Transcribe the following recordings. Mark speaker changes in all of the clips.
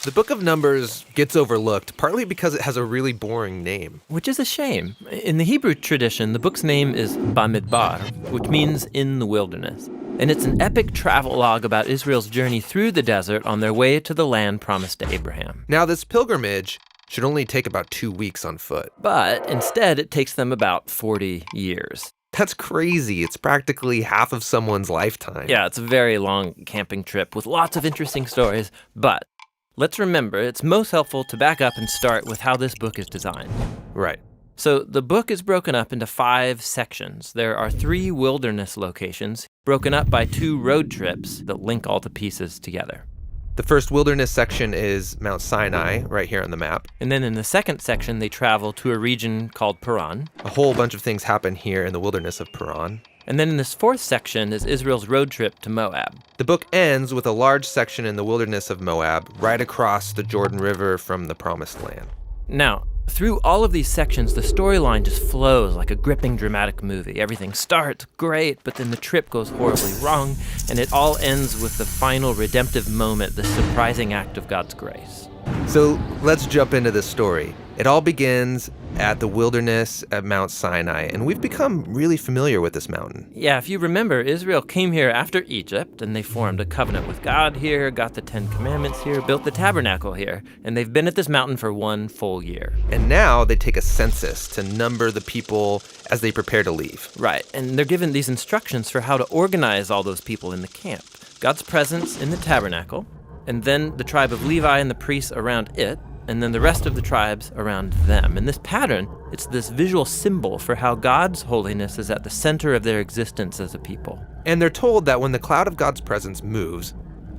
Speaker 1: The Book of Numbers gets overlooked, partly because it has a really boring name.
Speaker 2: Which is a shame. In the Hebrew tradition, the book's name is Bamidbar, which means in the wilderness. And it's an epic travelogue about Israel's journey through the desert on their way to the land promised to Abraham.
Speaker 1: Now, this pilgrimage should only take about 2 weeks on foot.
Speaker 2: But instead, it takes them about 40 years.
Speaker 1: That's crazy. It's practically half of someone's lifetime.
Speaker 2: Yeah, it's a very long camping trip with lots of interesting stories, but let's remember, it's most helpful to back up and start with how this book is designed.
Speaker 1: Right.
Speaker 2: So the book is broken up into 5 sections. There are 3 wilderness locations, broken up by 2 road trips that link all the pieces together.
Speaker 1: The first wilderness section is Mount Sinai, right here on the map.
Speaker 2: And then in the second section, they travel to a region called Paran.
Speaker 1: A whole bunch of things happen here in the wilderness of Paran.
Speaker 2: And then in this 4th section is Israel's road trip to Moab.
Speaker 1: The book ends with a large section in the wilderness of Moab, right across the Jordan River from the Promised Land.
Speaker 2: Now, through all of these sections, the storyline just flows like a gripping dramatic movie. Everything starts great, but then the trip goes horribly wrong, and it all ends with the final redemptive moment, the surprising act of God's grace.
Speaker 1: So let's jump into this story. It all begins at the wilderness at Mount Sinai, and we've become really familiar with this mountain.
Speaker 2: Yeah, if you remember, Israel came here after Egypt, and they formed a covenant with God here, got the 10 Commandments here, built the tabernacle here, and they've been at this mountain for 1 full year.
Speaker 1: And now they take a census to number the people as they prepare to leave.
Speaker 2: Right, and they're given these instructions for how to organize all those people in the camp. God's presence in the tabernacle, and then the tribe of Levi and the priests around it, and then the rest of the tribes around them. And this pattern, it's this visual symbol for how God's holiness is at the center of their existence as a people.
Speaker 1: And they're told that when the cloud of God's presence moves,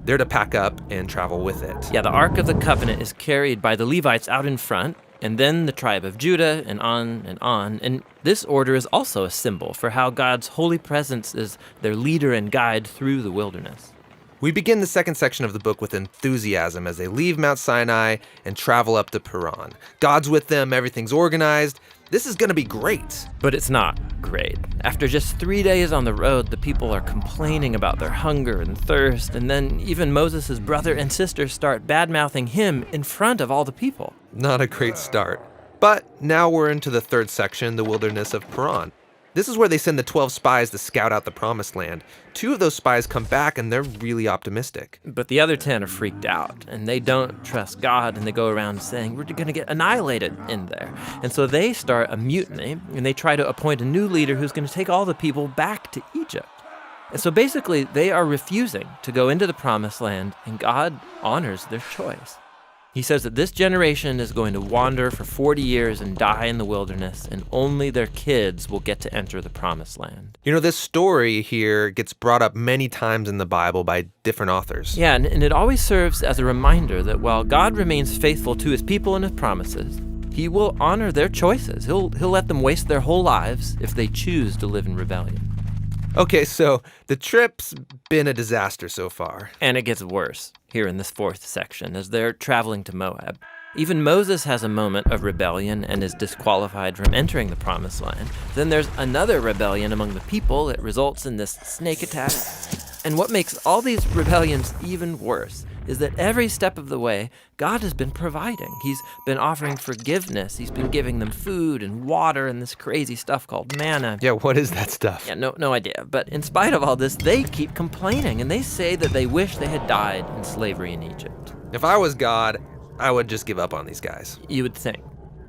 Speaker 1: they're to pack up and travel with it.
Speaker 2: Yeah, the Ark of the Covenant is carried by the Levites out in front, and then the tribe of Judah, and on and on. And this order is also a symbol for how God's holy presence is their leader and guide through the wilderness.
Speaker 1: We begin the second section of the book with enthusiasm as they leave Mount Sinai and travel up to Paran. God's with them, everything's organized. This is going to be great.
Speaker 2: But it's not great. After just 3 days on the road, the people are complaining about their hunger and thirst, and then even Moses' brother and sister start bad-mouthing him in front of all the people.
Speaker 1: Not a great start. But now we're into the third section, the wilderness of Paran. This is where they send the 12 spies to scout out the Promised Land. 2 of those spies come back, and they're really optimistic.
Speaker 2: But the other 10 are freaked out, and they don't trust God, and they go around saying, we're going to get annihilated in there. And so they start a mutiny, and they try to appoint a new leader who's going to take all the people back to Egypt. And so basically, they are refusing to go into the Promised Land, and God honors their choice. He says that this generation is going to wander for 40 years and die in the wilderness, and only their kids will get to enter the Promised Land.
Speaker 1: You know, this story here gets brought up many times in the Bible by different authors.
Speaker 2: Yeah, and it always serves as a reminder that while God remains faithful to his people and his promises, he will honor their choices. He'll let them waste their whole lives if they choose to live in rebellion.
Speaker 1: Okay, so the trip's been a disaster so far.
Speaker 2: And it gets worse here in this 4th section as they're traveling to Moab. Even Moses has a moment of rebellion and is disqualified from entering the Promised Land. Then there's another rebellion among the people that results in this snake attack. And what makes all these rebellions even worse is that every step of the way, God has been providing. He's been offering forgiveness. He's been giving them food and water and this crazy stuff called manna.
Speaker 1: Yeah, what is that stuff?
Speaker 2: Yeah, no idea. But in spite of all this, they keep complaining, and they say that they wish they had died in slavery in Egypt.
Speaker 1: If I was God, I would just give up on these guys.
Speaker 2: You would think.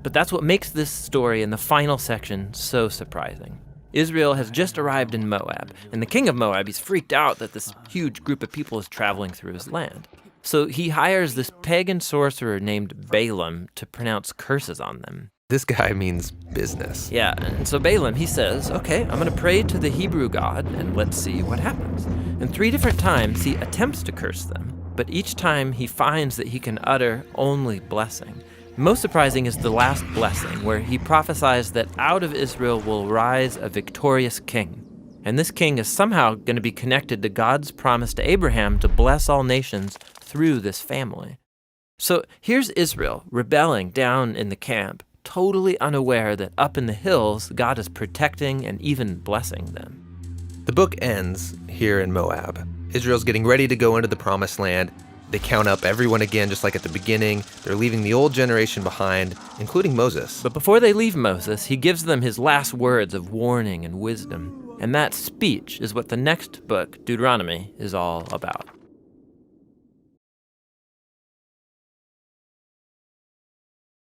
Speaker 2: But that's what makes this story in the final section so surprising. Israel has just arrived in Moab, and the king of Moab, he's freaked out that this huge group of people is traveling through his land. So he hires this pagan sorcerer named Balaam to pronounce curses on them.
Speaker 1: This guy means business.
Speaker 2: Yeah, and so Balaam, he says, okay, I'm going to pray to the Hebrew God, and let's see what happens. And 3 different times he attempts to curse them, but each time he finds that he can utter only blessing. Most surprising is the last blessing, where he prophesies that out of Israel will rise a victorious king. And this king is somehow going to be connected to God's promise to Abraham to bless all nations through this family. So here's Israel rebelling down in the camp, totally unaware that up in the hills, God is protecting and even blessing them.
Speaker 1: The book ends here in Moab. Israel's getting ready to go into the Promised Land. They count up everyone again, just like at the beginning. They're leaving the old generation behind, including Moses.
Speaker 2: But before they leave Moses, he gives them his last words of warning and wisdom. And that speech is what the next book, Deuteronomy, is all about.